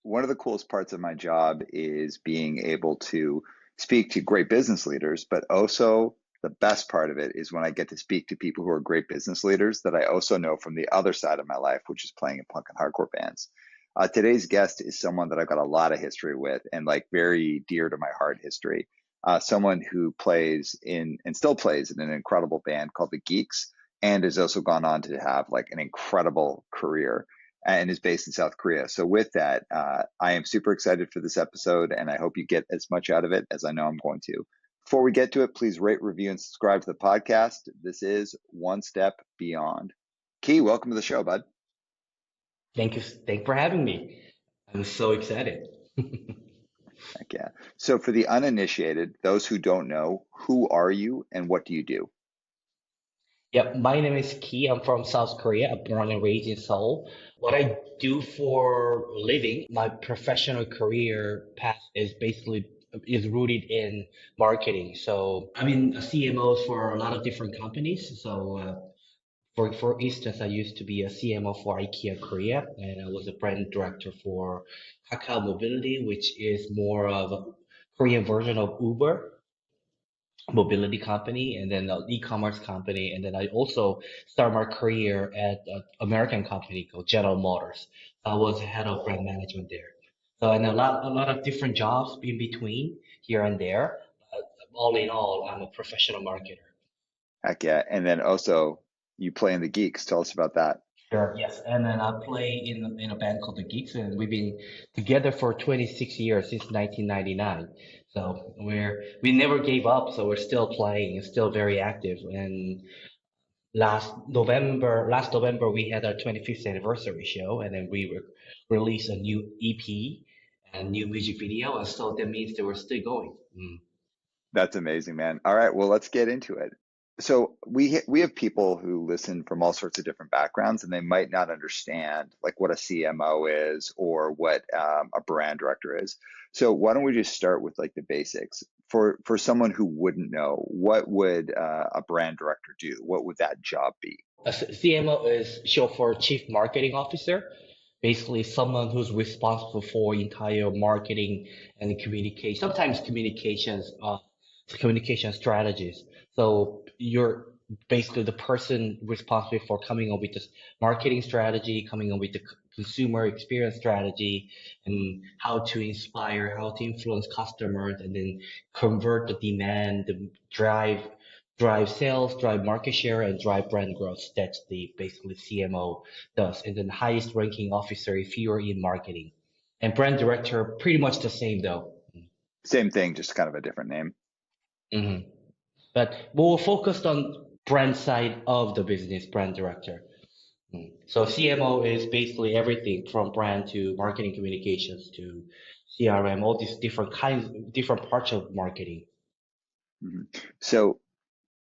one of the coolest parts of my job is being able to speak to great business leaders, but also the best part of it is when I get to speak to people who are great business leaders that I also know from the other side of my life, which is playing in punk and hardcore bands. Today's guest is someone that I've got a lot of history with and like very dear to my heart history. Someone who plays in and still plays in an incredible band called the Geeks and has also gone on to have like an incredible career and is based in South Korea. So with that, I am super excited for this episode, and I hope you get as much out of it as I know I'm going to. Before we get to it, please rate, review, and subscribe to the podcast. This is One Step Beyond. Ki, welcome to the show, bud. Thank you. Thank you for having me. I'm so excited. Heck yeah. So for the uninitiated, those who don't know, who are you and what do you do? Yep, my name is Ki. I'm from South Korea. I'm born and raised in Seoul. What I do for a living, my professional career path is basically is rooted in marketing. So I've been a CMO for a lot of different companies. For instance, I used to be a CMO for IKEA Korea, and I was a brand director for Kakao Mobility, which is more of a Korean version of Uber mobility company, and then an e-commerce company, and then I also started my career at an American company called General Motors. I was head of brand management there. So and a lot of different jobs in between here and there. All in all, I'm a professional marketer. Heck yeah. And then also you play in the Geeks. Tell us about that. Sure, yes. And then I play in a band called the Geeks, and we've been together for 26 years since 1999. So we never gave up, so we're still playing and still very active. And last November we had our 25th anniversary show, and then we released a new EP and new music video, and so that means that we're still going. That's amazing, man. All right, well, let's get into it. So we have people who listen from all sorts of different backgrounds, and they might not understand like what a CMO is or what a brand director is. So why don't we just start with like the basics for someone who wouldn't know, what would a brand director do? What would that job be? CMO is short for Chief Marketing Officer, basically someone who's responsible for entire marketing and communication, sometimes communication strategies. So you're basically the person responsible for coming up with this marketing strategy, coming up with the consumer experience strategy, and how to inspire, how to influence customers, and then convert the demand, drive sales, drive market share, and drive brand growth. That's the basically CMO does. And then the highest ranking officer if you're in marketing. And brand director, pretty much the same though. Same thing, just kind of a different name. hmm But more focused on brand side of the business, brand director. So CMO is basically everything from brand to marketing communications to CRM, all these different parts of marketing. Mhm. So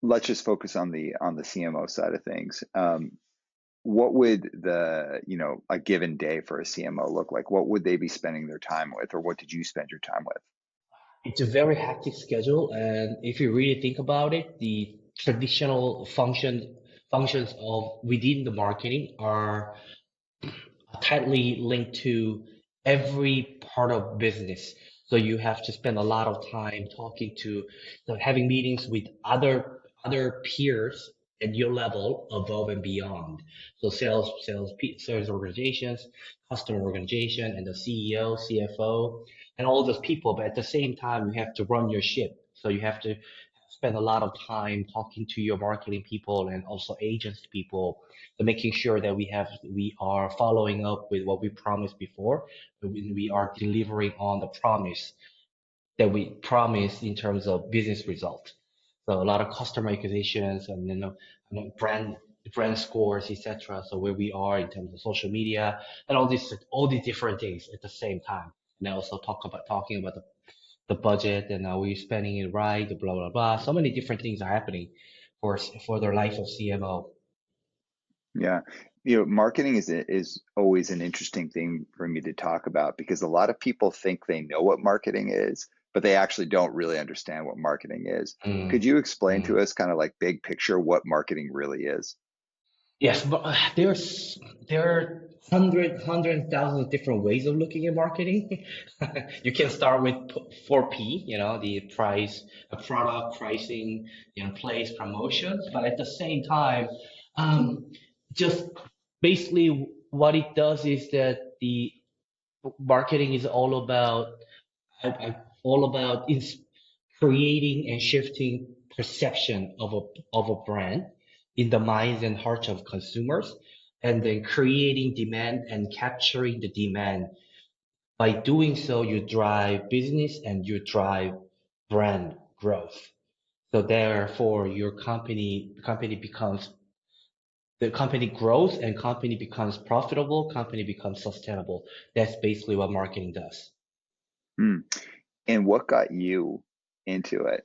let's just focus on the CMO side of things. What would a given day for a CMO look like? What would they be spending their time with, or what did you spend your time with? It's a very hectic schedule, and if you really think about it, the traditional functions of within the marketing are tightly linked to every part of business. So you have to spend a lot of time talking to, so having meetings with other peers at your level above and beyond. So sales organizations, customer organization, and the CEO, CFO, and all those people. But at the same time, you have to run your ship. So you have to spend a lot of time talking to your marketing people and also agents people, so making sure that we are following up with what we promised before, that we are delivering on the promise that we promised in terms of business results. So a lot of customer acquisitions and brand scores, etc. So where we are in terms of social media and all these different things at the same time. And I also talking about the budget and are we spending it right, blah blah blah. So many different things are happening for the life of CMO. Yeah. Marketing is always an interesting thing for me to talk about because a lot of people think they know what marketing is, but they actually don't really understand what marketing is. Could Mm, you explain to mm. us kind of like big picture what marketing really is? Yes, but there hundred thousands of different ways of looking at marketing. You can start with 4P, the price, product pricing, place promotions, but at the same time, um, just basically what it does is that the marketing is all about creating and shifting perception of a brand in the minds and hearts of consumers, and then creating demand and capturing the demand. By doing so, you drive business and you drive brand growth. So therefore, your company becomes the company grows and company becomes profitable, company becomes sustainable. That's basically what marketing does. Hmm. And what got you into it?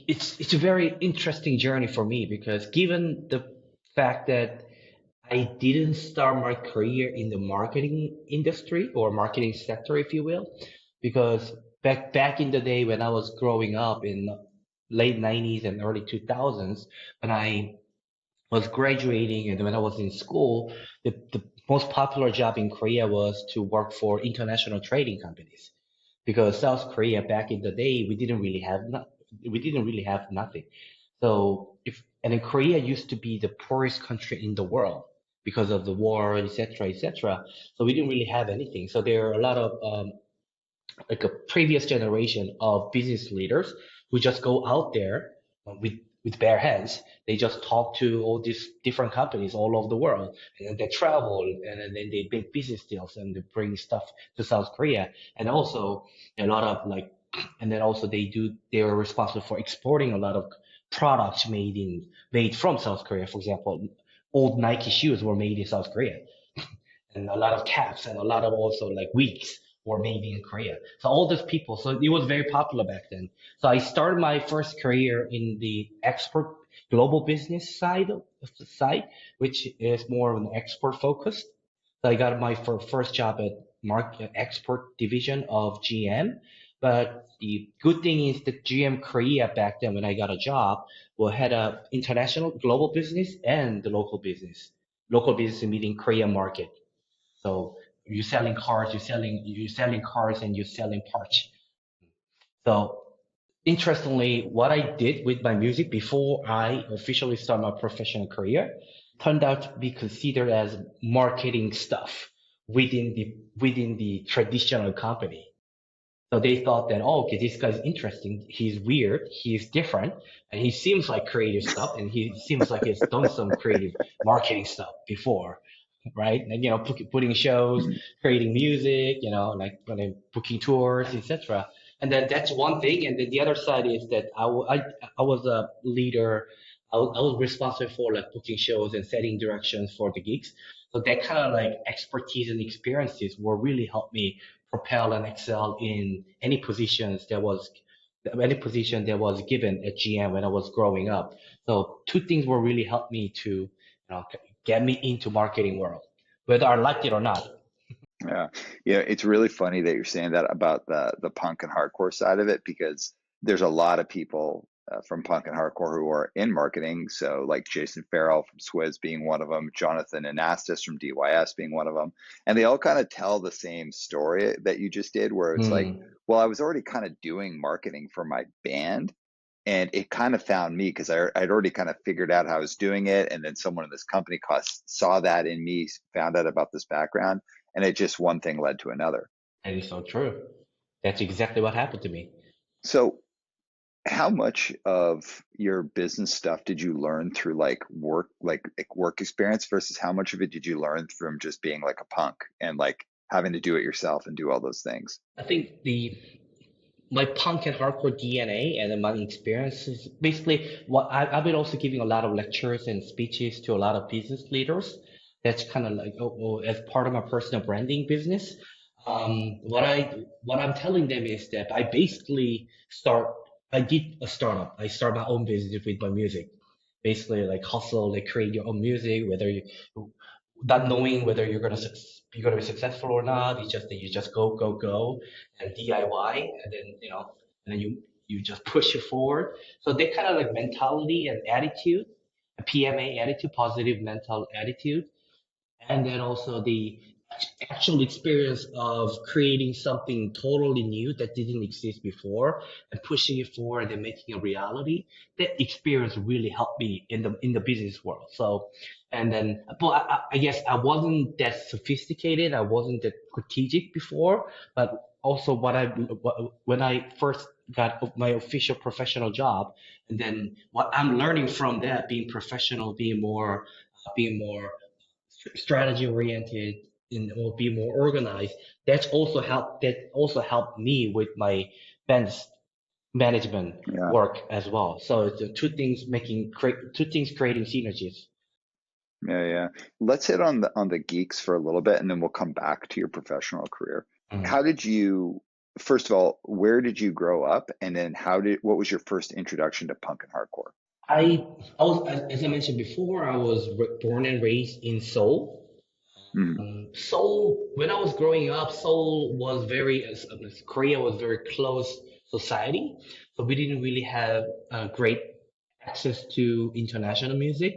It's a very interesting journey for me because given the fact that I didn't start my career in the marketing industry or marketing sector, if you will, because back in the day when I was growing up in late 90s and early 2000s, when I was graduating and when I was in school, the most popular job in Korea was to work for international trading companies because South Korea back in the day we didn't really have nothing. So if and then Korea used to be the poorest country in the world because of the war, etc., etc. So we didn't really have anything. So there are a lot of like a previous generation of business leaders who just go out there with bare hands. They just talk to all these different companies all over the world, and then they travel, and then they make business deals, and they bring stuff to South Korea, and also a lot of like, and then also they are responsible for exporting a lot of products made from South Korea. For example, old Nike shoes were made in South Korea and a lot of caps and a lot of also like wigs were made in Korea. So all those people, so it was very popular back then. So I started my first career in the export global business side, which is more of an export focused. So I got my first job at market export division of GM. But the good thing is that GM Korea back then when I got a job, we had a international global business and the local business. Local business meaning Korean market. So you're selling cars and you're selling parts. So interestingly, what I did with my music before I officially start my professional career turned out to be considered as marketing stuff within the traditional company. So they thought that, oh, okay, this guy's interesting. He's weird. He's different. And he seems like creative stuff. And he seems like he's done some creative marketing stuff before, right? And, putting shows, Mhm. creating music, like booking tours, etc. And then that's one thing. And then the other side is that I was a leader. I was responsible for like booking shows and setting directions for the gigs. So that kind of like expertise and experiences will really help me propel and excel in any position that was given at GM when I was growing up. So two things will really help me to get me into marketing world, whether I liked it or not. Yeah. Yeah, it's really funny that you're saying that about the punk and hardcore side of it because there's a lot of people from punk and hardcore who are in marketing. So like Jason Farrell from Swizz being one of them, Jonathan Anastas from DYS being one of them, and they all kind of tell the same story that you just did, where it's like, Hmm. well, I was already kind of doing marketing for my band. And it kind of found me because I'd already kind of figured out how I was doing it. And then someone in this company saw that in me, found out about this background, and it just one thing led to another. That is so true. That's exactly what happened to me. So, how much of your business stuff did you learn through like work experience versus how much of it did you learn from just being like a punk and like having to do it yourself and do all those things? I think the my punk and hardcore DNA and then my experiences. Basically, I've been also giving a lot of lectures and speeches to a lot of business leaders. That's kind of like as part of my personal branding business. What I'm telling them is that I did a startup. I start my own business with my music. Basically, like hustle, like create your own music, whether you not knowing whether you're gonna be successful or not. It's just that you just go and DIY, and then you just push it forward. So that kind of like mentality and attitude, a PMA attitude, positive mental attitude, and then also the actual experience of creating something totally new that didn't exist before and pushing it forward and making a reality. That experience really helped me in the business world. So, and then, but I guess I wasn't that sophisticated. I wasn't that strategic before, but also when I first got my official professional job, and then what I'm learning from that, being professional, being more strategy oriented and or be more organized. That also helped me with my bench management Yeah. work as well. So the two things creating synergies. Yeah, yeah. Let's hit on the geeks for a little bit, and then we'll come back to your professional career. Mm. How did you, first of all, where did you grow up, and then what was your first introduction to punk and hardcore? I was as I mentioned before, I was born and raised in Seoul. Mm, Seoul, when I was growing up, Seoul was Korea was very close society, so we didn't really have great access to international music.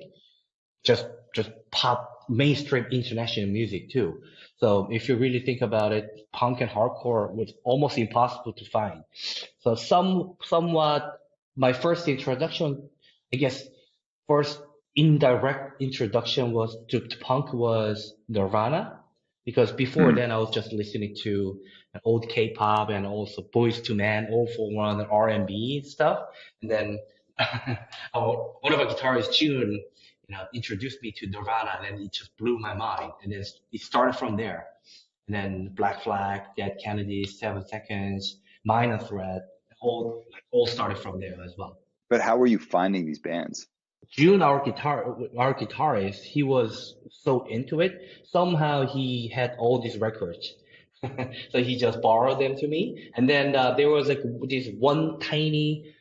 just just pop mainstream international music too. So if you really think about it, punk and hardcore was almost impossible to find. So somewhat my first introduction, I guess, first indirect introduction was to punk was Nirvana, because before mm. then I was just listening to old K-pop and also Boys to Men, All for One, and R&B stuff, and then one of our guitarists, June, introduced me to Nirvana, and then it just blew my mind. And then it started from there. And then Black Flag, Dead Kennedys, 7 Seconds, Minor Threat, all started from there as well. But how were you finding these bands? June, our guitarist, he was so into it. Somehow he had all these records, so he just borrowed them to me. And then there was like this one tiny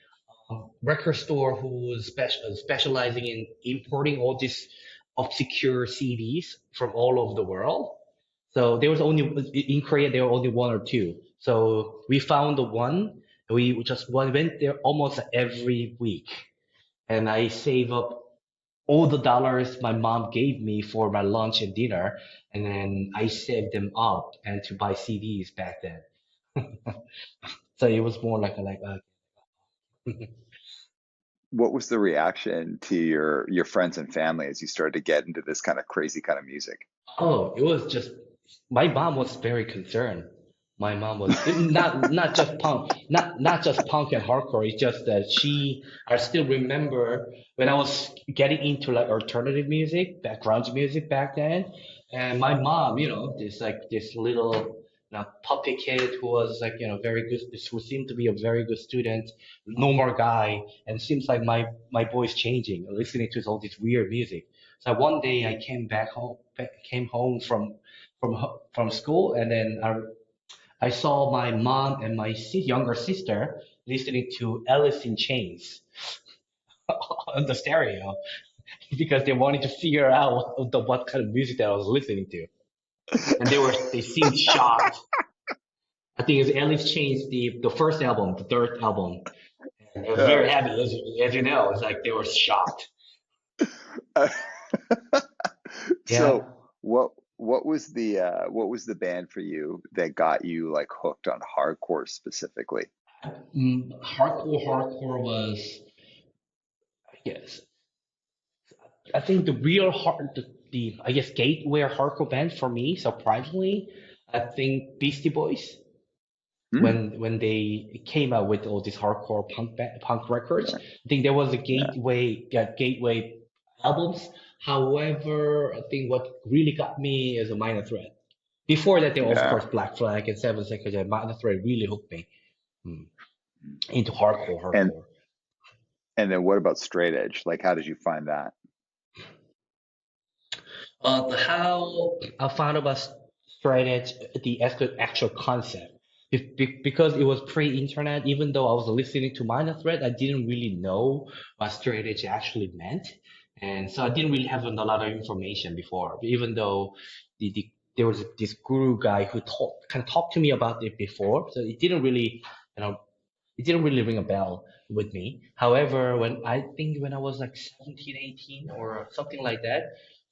record store who was specializing in importing all these obscure CDs from all over the world. So there was only in Korea there were only one or two. So we found the one. We just went there almost every week, and I save up all the dollars my mom gave me for my lunch and dinner, and then I saved them up and to buy CDs back then. So it was more like a What was the reaction to your friends and family as you started to get into this kind of crazy kind of music? Oh, it was just my mom was very concerned. My mom was not just punk, not just punk and hardcore. It's just that I still remember when I was getting into like alternative music, background music back then, and my mom, this little puppy kid who was like very good, who seemed to be a very good student, normal guy, and seems like my boy's changing, listening to all this weird music. So one day I came home from school, and then I saw my mom and my younger sister listening to Alice in Chains on the stereo because they wanted to figure out what kind of music that I was listening to, and they seemed shocked. I think it's Alice Chains, the first album, the third album, and it was Uh, very heavy, as you know. It's like they were shocked. so Yeah. what was the band for you that got you like hooked on hardcore specifically? Hardcore was, yes. I think the real I guess gateway hardcore band for me, surprisingly, I think Beastie Boys Hmm. when they came out with all these hardcore punk records. Yeah, I think there was a yeah, gateway albums. However, I think what really got me is a Minor Threat. Before that, there were of yeah. course Black Flag and 7 Seconds, and Minor Threat really hooked me mm, into And hardcore. and then what about straight edge? Like, how did you find that? How I found about straight edge, the actual concept. Because it was pre-internet, even though I was listening to Minor Threat, I didn't really know what straight edge actually meant. And so I didn't really have a lot of information before, even though there was this guru guy who can talk to me about it before. So you know, it didn't really ring a bell with me. However, when I was like 17, 18 or something like that,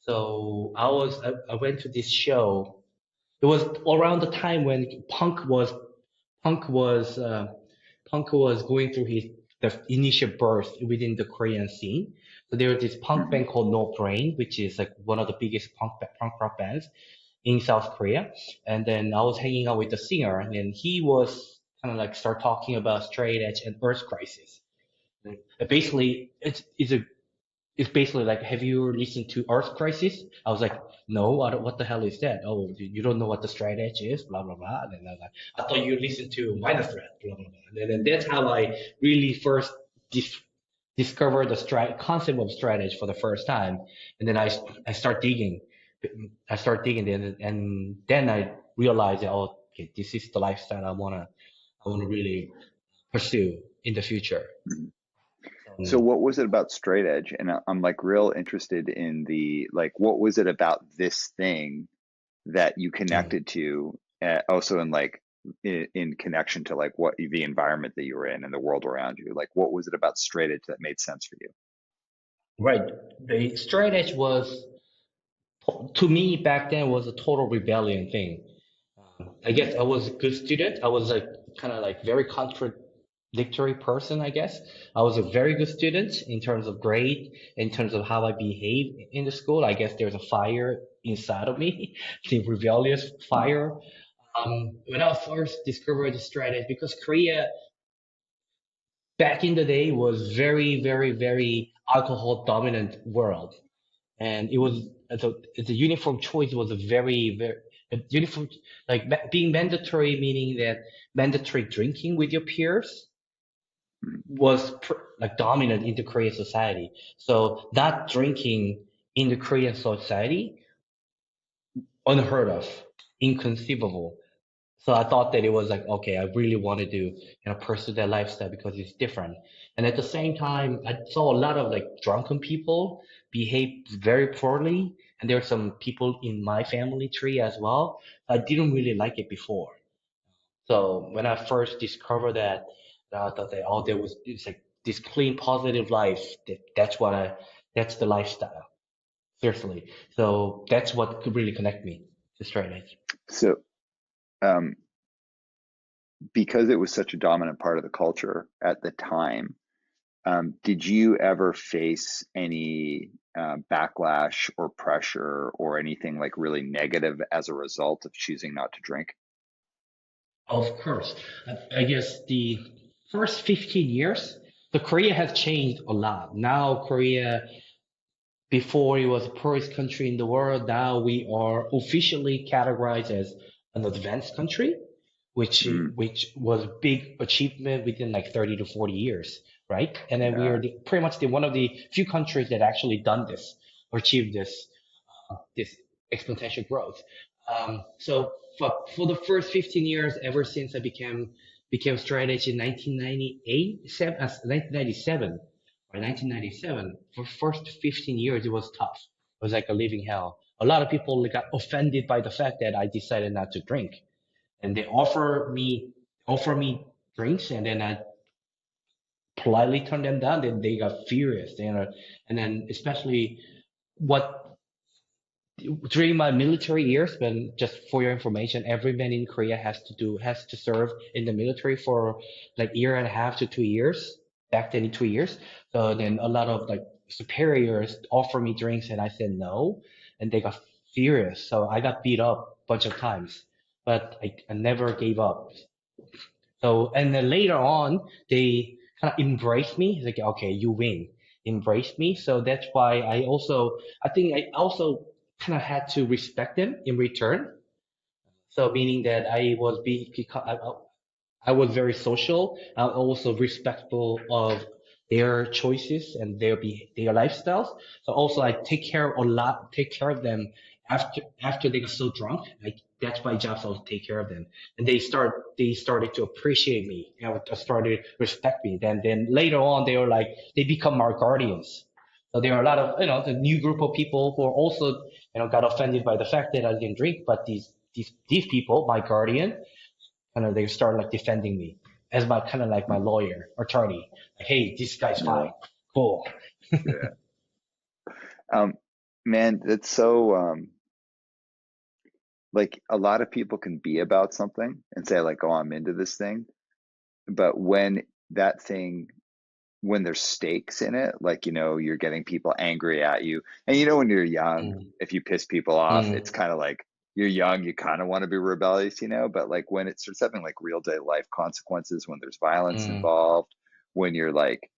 So I went to this show. It was around the time when punk was uh, punk was going through his the initial birth within the Korean scene. So there was this punk Hmm. band called No Brain, which is like one of the biggest punk rock bands in South Korea. And then I was hanging out with the singer, and then he was kind of like start talking about straight edge and Earth crisis. And basically, it's basically like, have you listened to Earth Crisis? I was like, no, what the hell is that? Oh, you don't know what the straight edge is, blah, blah, blah. And then I was like, I thought you listened to Minor Threat, blah, blah, blah. And then that's how I really first dis discovered the concept of straight edge for the first time. And then I start digging. I start digging, and then I realized that, oh, okay, this is the lifestyle I wanna really pursue in the future. So Um, what was it about straight edge? And I'm like real interested in the like what was it about this thing that you mm. connected to, also in like in connection to like what the environment that you were in and the world around you. Like what was it about straight edge that made sense for you? Right. The straight edge was, to me back then, was a total rebellion thing. I Mhm. guess I was a good student. I was like kind of like very contradictory person, I guess. I was a very good student in terms of grade, in terms of how I behave in the school. I guess there's a fire inside of me, the rebellious fire. When I first discovered the straight edge, because Korea back in the day was very, very, very alcohol dominant world. And it was the uniform choice was a very a uniform, like being mandatory, meaning that mandatory drinking with your peers Mhm. was like dominant in the Korean society. So not drinking in the Korean society, unheard of, inconceivable. So I thought that it was like, okay, I really want to do, pursue that lifestyle because it's different. And at the same time, I saw a lot of like drunken people behave very poorly. And there were some people in my family tree as well. I didn't really like it before. So when I first discovered that, I thought that, oh, it's like this clean, positive life. That's the lifestyle. Seriously. So that's what could really connect me to straight edge. So um, because it was such a dominant part of the culture at the time, did you ever face any backlash or pressure or anything like really negative as a result of choosing not to drink? Of course. I guess the first 15 years, the Korea has changed a lot. Now Korea, before it was the poorest country in the world, now we are officially categorized as an advanced country, Mm, which was a big achievement within like 30 to 40 years, right? And then we yeah. are pretty much one of the few countries that actually done this or achieved this exponential growth. So for the first 15 years, ever since I became straight edge in 1997 or 1997, for first 15 years, it was tough. It was like a living hell. A lot of people got offended by the fact that I decided not to drink, and they offer me drinks, and then I politely turned them down. Then they got furious, and then especially what during my military years, when, just for your information, every man in Korea has to serve in the military for like year and a half to 2 years, back then in 2 years. So then a lot of like superiors offer me drinks and I said no, and they got furious. So I got beat up a bunch of times, but I never gave up. So, and then later on, they kind of embraced me. Like, okay, you win, embrace me. So that's why I think I also kind of had to respect them in return. So meaning that I was very social. I'm also respectful of their choices and their lifestyles. So also I take care of them after they got so drunk. Like that's my job, so I'll take care of them. And they started to appreciate me and started to respect me. Then later on they were like they become my guardians. So there are a lot of the new group of people who are also got offended by the fact that I didn't drink, but these people, my guardian, kind of they start like defending me as my kind of like my lawyer attorney. Like, hey, this guy's Yeah. fine, cool. Yeah. Um, Man, that's so like a lot of people can be about something and say like, oh, I'm into this thing. But when that thing when there's stakes in it, like, you're getting people angry at you. And when you're young, Mm, if you piss people off, it's mm, kind of like you're young, you kind of want to be rebellious, but like when it starts having like real day life consequences, when there's violence mm, involved, when you're like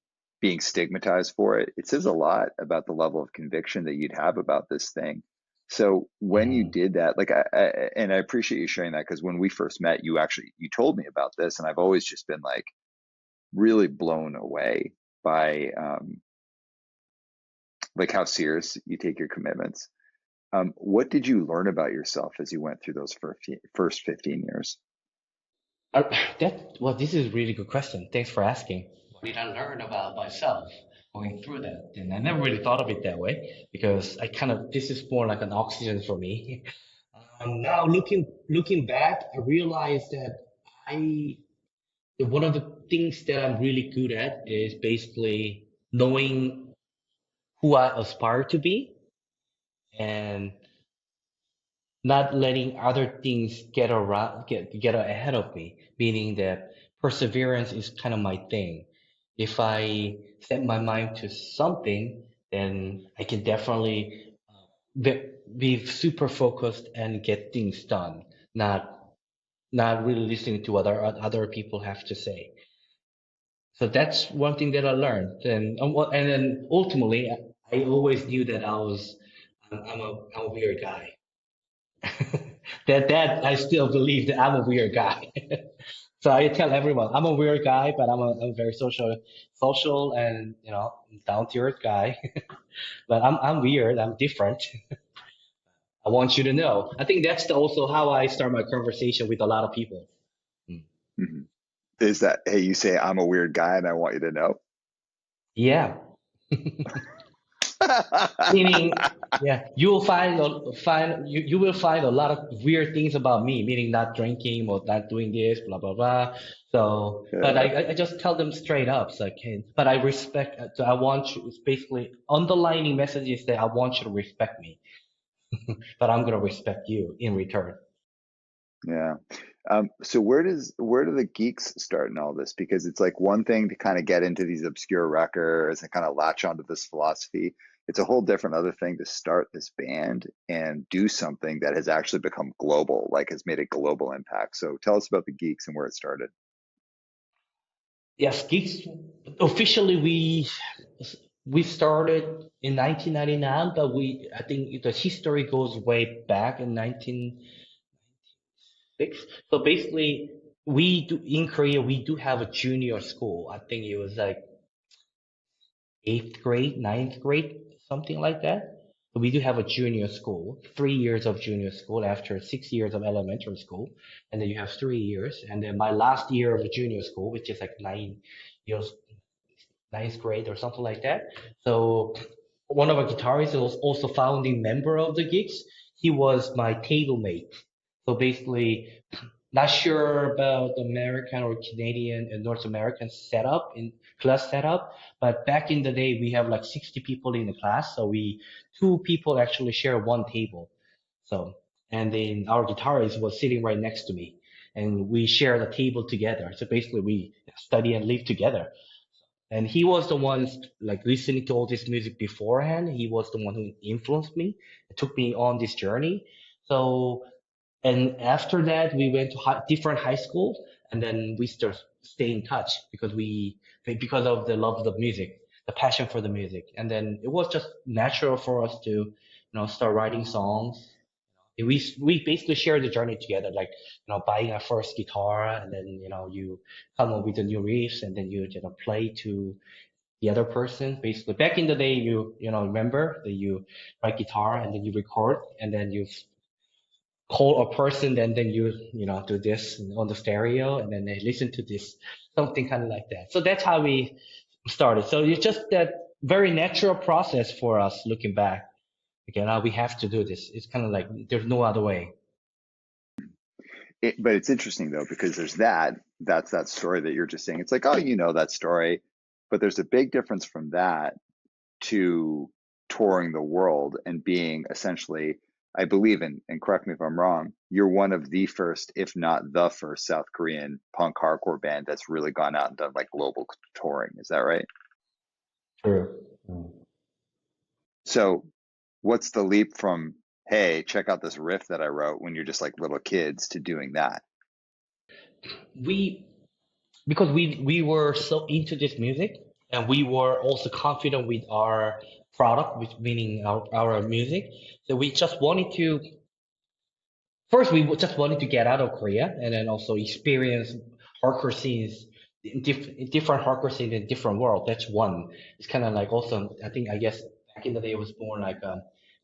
being stigmatized for it, it says a lot about the level of conviction that you'd have about this thing. So when you mm, did that, like, and I appreciate you sharing that because when we first met, you told me about this, and I've always just been like, really blown away by like how serious you take your commitments. What did you learn about yourself as you went through those first 15 years? Uh, well, this is a really good question. Thanks for asking. What did I learn about myself going through that? And I never really thought of it that way because this is more like an oxygen for me. Now looking back, I realized that I one of the things that I'm really good at is basically knowing who I aspire to be and not letting other things get ahead of me, meaning that perseverance is kind of my thing. If I set my mind to something, then I can definitely be super focused and get things done, not not really listening to what other people have to say. So that's one thing that I learned. And then ultimately, I always knew that I'm a weird guy. That I still believe that I'm a weird guy. So I tell everyone I'm a weird guy, but I'm a very social and down to earth guy. But I'm weird. I'm different. I want you to know. I think that's also how I start my conversation with a lot of people. Mm. Mhm. Is that, hey, you say I'm a weird guy and I want you to know? Yeah. Meaning, yeah, you will find a lot of weird things about me, meaning not drinking or not doing this, blah blah blah. So, but Yeah, I just tell them straight up. It's like, hey, but I respect. So I want you. It's basically underlining messages that I want you to respect me, but I'm gonna respect you in return. yeah. So where do the geeks start in all this? Because it's like one thing to kind of get into these obscure records and kind of latch onto this philosophy. It's a whole different other thing to start this band and do something that has actually become global, like has made a global impact. So tell us about the geeks and where it started. Yes, Geeks. Officially, we started in 1999, but we I think the history goes way back in 1996. So basically, we do in Korea we do have a junior school. I think it was like eighth grade, ninth grade, something like that. So we do have a junior school, 3 years of junior school after 6 years of elementary school, and then you have 3 years, and then my last year of junior school, which is like 9 years, ninth grade or something like that. So one of our guitarists was also founding member of the Geeks. He was my table mate. So basically, not sure about the American or Canadian and North American setup in class setup, but back in the day we have like 60 people in the class, so we two people actually share one table. So and then our guitarist was sitting right next to me, and we share the table together. So basically we study and live together. And he was the one like listening to all this music beforehand. He was the one who influenced me, took me on this journey. So and after that, we went to different high schools, and then we still stay in touch because of the love of the music, the passion for the music, and then it was just natural for us to, start writing songs. We basically share the journey together, like buying our first guitar, and then you come up with the new riffs, and then you play to the other person. Basically, back in the day, remember that you write guitar and then you record, and then you call a person, and then you do this on the stereo, and then they listen to this, something kind of like that. So that's how we started. So it's just that very natural process for us looking back. Okay, now we have to do this. It's kind of like there's no other way. But it's interesting though, because that's that story that you're just saying. It's like, oh, that story. But there's a big difference from that to touring the world and being essentially, I believe in, and correct me if I'm wrong, you're one of the first, if not the first, South Korean punk hardcore band that's really gone out and done like global touring. Is that right? True. Mm. So, what's the leap from, hey, check out this riff that I wrote when you're just like little kids to doing that? We because we were so into this music, and we were also confident with our product, which meaning our music, that we just wanted to first just wanted to get out of Korea and then also experience hardcore scenes different hardcore scenes in different world. That's one. It's kind of like also I guess back in the day it was more like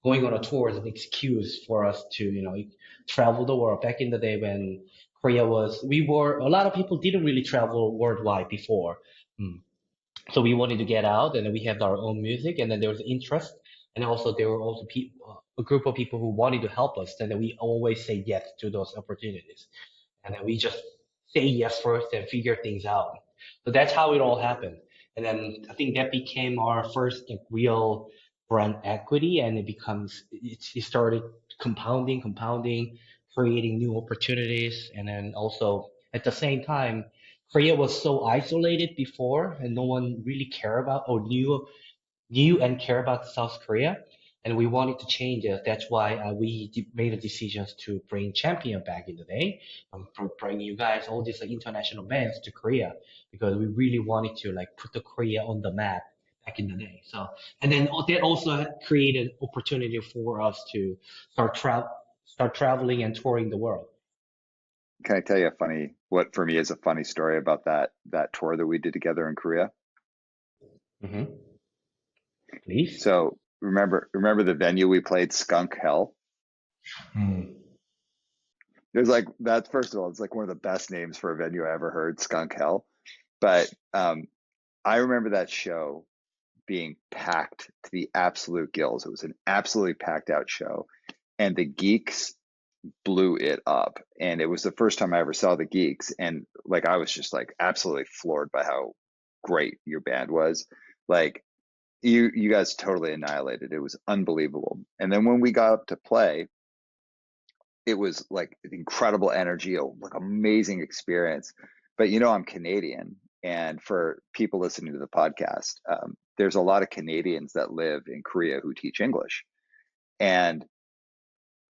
going on a tour is an excuse for us to travel the world. Back in the day when Korea was we were a lot of people didn't really travel worldwide before. Mm. So we wanted to get out, and then we had our own music, and then there was interest, and also there were also people, a group of people who wanted to help us, and then we always say yes to those opportunities, and then we just say yes first and figure things out. So that's how it all happened, and then I think that became our first like, real brand equity, and it started compounding, creating new opportunities, and then also at the same time Korea was so isolated before, and no one really cared about or knew and cared about South Korea, and we wanted to change it. That's why made a decision to bring Champion back in the day, bring you guys all these like, international bands to Korea because we really wanted to like put the Korea on the map back in the day. So, and then that also had created opportunity for us to start traveling and touring the world. Can I tell you a funny, what for me is a funny story about that tour that we did together in Korea? Hmm. Please. So remember the venue we played, Skunk Hell? Mm. It was like that. First of all, it's like one of the best names for a venue I ever heard, Skunk Hell. But I remember that show being packed to the absolute gills. It was an absolutely packed out show, and the Geeks blew it up. And it was the first time I ever saw the Geeks, and like I was just like absolutely floored by how great your band was. Like you guys totally annihilated. It was unbelievable. And then when we got up to play, it was like incredible energy, like amazing experience. But I'm Canadian, and for people listening to the podcast, there's a lot of Canadians that live in Korea who teach English, and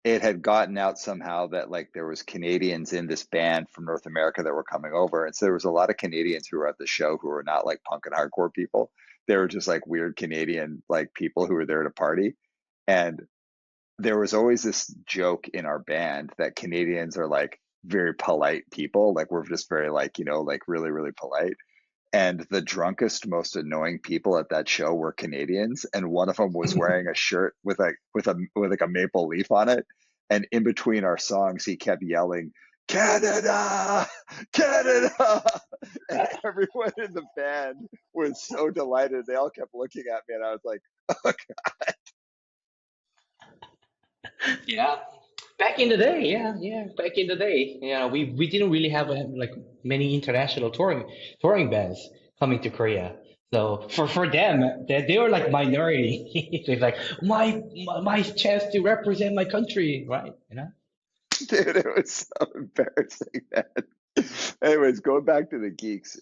it had gotten out somehow that like there was Canadians in this band from North America that were coming over, and so there was a lot of Canadians who were at the show who were not like punk and hardcore people. They were just like weird Canadian like people who were there to party, and there was always this joke in our band that Canadians are like very polite people. Like we're just very like, like really, really polite. And the drunkest, most annoying people at that show were Canadians. And one of them was wearing a shirt with like a maple leaf on it. And in between our songs, he kept yelling, Canada, Canada. And everyone in the band was so delighted. They all kept looking at me, and I was like, Yeah. Back in the day, yeah. Back in the day, we didn't really have like many international touring bands coming to Korea. So for them, they were like minority. It's like my chance to represent my country, right? dude, it was so embarrassing, man. Anyways, going back to the Geeks,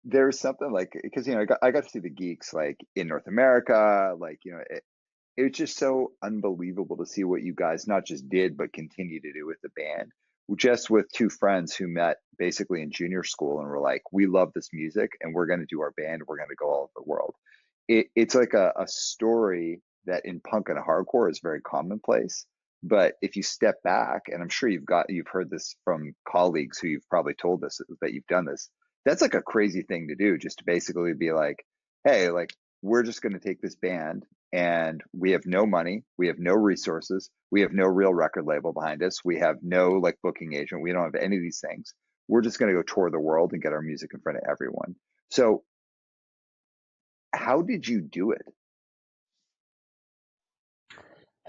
there's something like because I got to see the Geeks like in North America, like it was just so unbelievable to see what you guys not just did but continue to do with the band. Just with two friends who met basically in junior school and were like, we love this music and we're going to do our band. We're going to go all over the world. It's like a story that in punk and hardcore is very commonplace. But if you step back, and I'm sure you've heard this from colleagues who you've probably told this that you've done this, that's like a crazy thing to do, just to basically be like, hey, like we're just going to take this band and we have no money, we have no resources, we have no real record label behind us, we have no like booking agent, we don't have any of these things. We're just going to go tour the world and get our music in front of everyone. So how did you do it?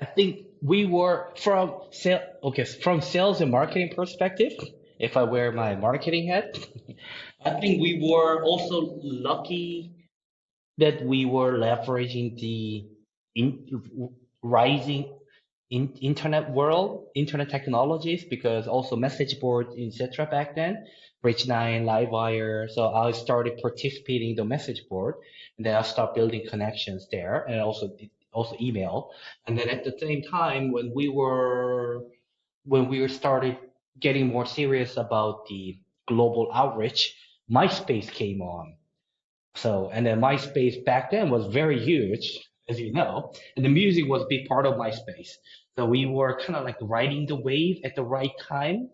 I think we were from sales and marketing perspective. If I wear my marketing hat, I think we were also lucky that we were leveraging the rising internet world, internet technologies, because also message boards, etc. back then, Bridge9, Livewire. So I started participating in the message board, and then I started building connections there, and also email. And then at the same time, when we were started getting more serious about the global outreach, MySpace came on. So, and then MySpace back then was very huge, as you know, and the music was a big part of MySpace. So we were kind of like riding the wave at the right time.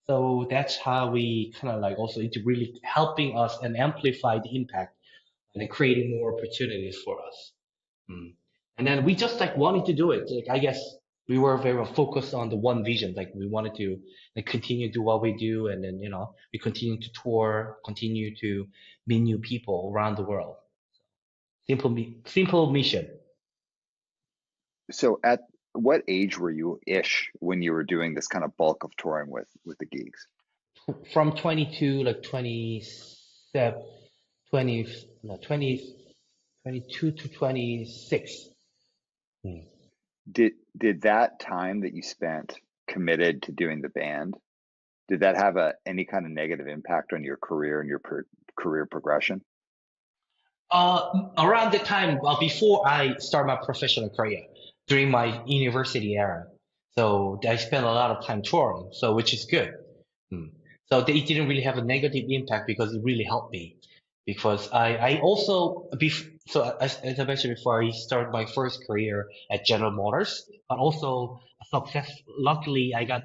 So that's how we kind of like also into really helping us and amplify the impact and then creating more opportunities for us. Mm. And then we just like wanted to do it. Like I guess we were very focused on the one vision. Like we wanted to like continue to do what we do, and then we continue to tour, continue to meet new people around the world. Simple mission. So at what age were you ish when you were doing this kind of bulk of touring with the Geeks? From 22, like 27, 20, no, 20, 22 to 26. Mm. Did that time that you spent committed to doing the band, did that have any kind of negative impact on your career and your career progression? Around the time before I start my professional career, during my university era, so I spent a lot of time touring, so which is good. Hmm. So it didn't really have a negative impact because it really helped me. Because I also so as I mentioned before, I started my first career at General Motors, but also success. Luckily, I got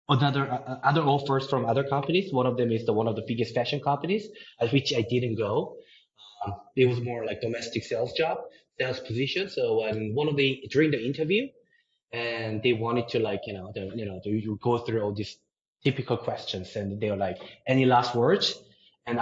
other offers from other companies. One of them is one of the biggest fashion companies, at which I didn't go. It was more like domestic sales job, sales position. So one of the during the interview, and they wanted to like you go through all these typical questions, and they were like, any last words? And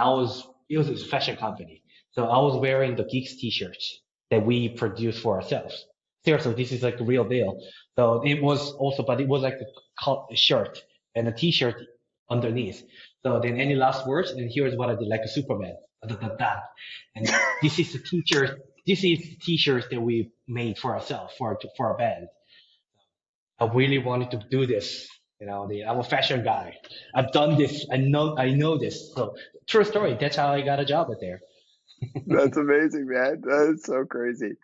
it was a fashion company, so I was wearing the Geeks t-shirts that we produce for ourselves. Seriously, this is like a real deal. So it was also, but it was like a shirt and a t-shirt underneath. So then any last words? And here's what I did, like a Superman. Da, da, da, da. And this is the t-shirt. This is the t-shirts that we made for ourselves for our band. I really wanted to do this. I'm a fashion guy. I've done this. I know this. So true story. That's how I got a job at there. That's amazing, man. That's so crazy.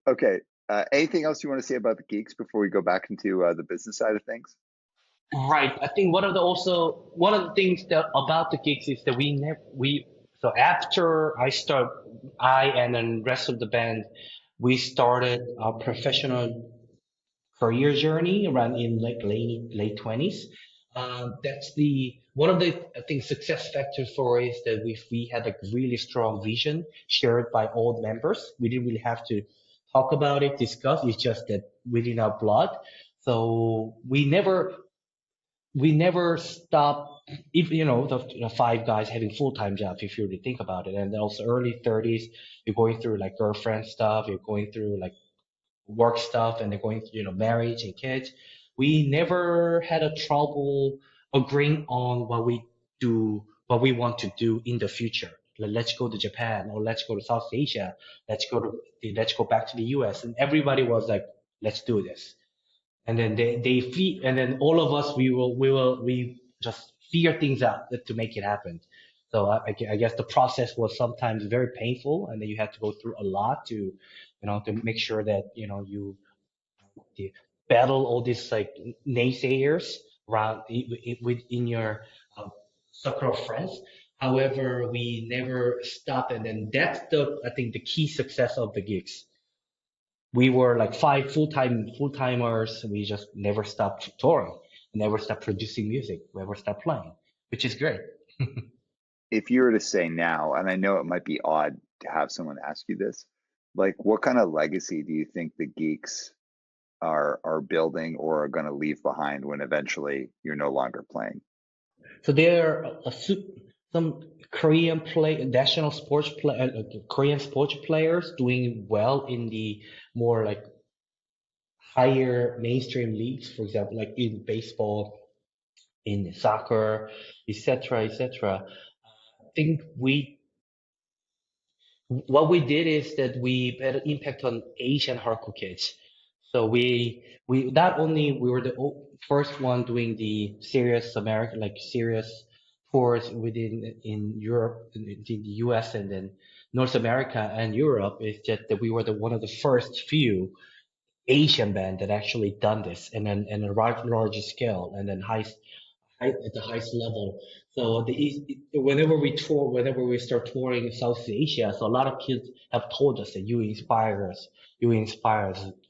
Okay. Anything else you want to say about the Geeks before we go back into the business side of things? Right. I think one of the things that about the gigs is that so after I and then rest of the band, we started our professional career journey around in like late 20s. That's the one of the I think success factors for is that we had a really strong vision shared by all the members. We didn't really have to talk about it, discuss. It's just that within our blood. So we never stop. If the five guys having full-time jobs, if you really think about it, and also early 30s, you're going through like girlfriend stuff, you're going through like work stuff, and they're going through marriage and kids. We never had a trouble agreeing on what we want to do in the future. Like, let's go to Japan, or let's go to South Asia, let's go back to the US, and everybody was like, let's do this. And then and then all of us we just figure things out to make it happen. So I guess the process was sometimes very painful, and then you had to go through a lot to make sure that you battle all these like naysayers around within your circle of friends. However, we never stop, and then that's the I think the key success of the gigs. We were like five full timers. We just never stopped touring, never stopped producing music, never stopped playing, which is great. If you were to say now, and I know it might be odd to have someone ask you this, like what kind of legacy do you think the Geeks are building or are going to leave behind when eventually you're no longer playing? So there are some national Korean sports players doing well in the more like higher mainstream leagues, for example, like in baseball, in soccer, etc., etc. I think What we did is that we had an impact on Asian hardcore kids. So we not only we were the first one doing the serious American like serious tours within in Europe, in the US, and then North America and Europe. It's just that we were the one of the first few Asian band that actually done this, and then and a larger scale, and then at the highest level. So whenever we start touring in Southeast Asia, so a lot of kids have told us that you inspire us.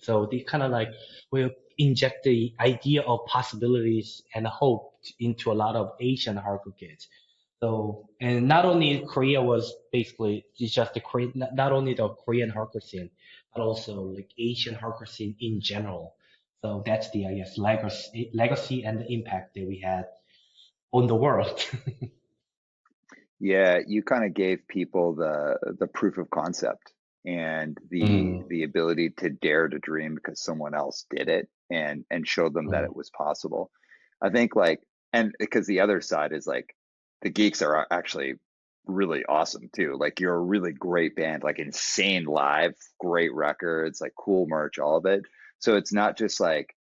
So they kind of like will inject the idea of possibilities and hope into a lot of Asian hardcore kids. So, and not only Korea was basically it's just the Korean, not only the Korean hardcore scene, but also like Asian hardcore scene in general. So that's the, I guess, legacy and the impact that we had on the world. Yeah, you kind of gave people the proof of concept and Mm, the ability to dare to dream because someone else did it and show them that mm, it was possible. I think like and because the other side is like the Geeks are actually really awesome too. Like you're a really great band, like insane live, great records, like cool merch, all of it. So it's not just like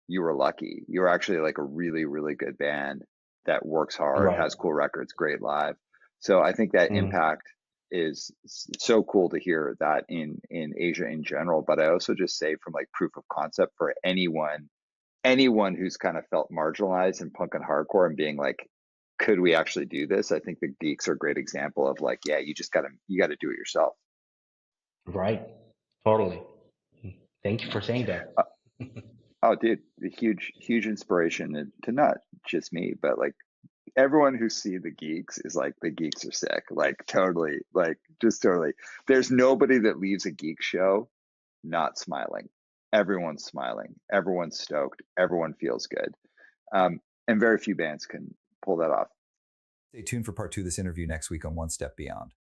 you were lucky. You were actually like a really, really good band that works hard, right. has cool records, great live. So I think that Mm, impact is so cool to hear that in Asia in general. But I also just say from like proof of concept for anyone who's kind of felt marginalized in punk and hardcore and being like, could we actually do this? I think the Geeks are a great example of like, yeah, you gotta do it yourself. right. Totally. Thank you for saying that. Uh, oh, dude, a huge inspiration to not just me, but like everyone who see the Geeks is like the Geeks are sick, like totally, like just totally. There's nobody that leaves a Geek show not smiling. Everyone's smiling. Everyone's stoked. Everyone feels good. And very few bands can pull that off. Stay tuned for part two of this interview next week on One Step Beyond.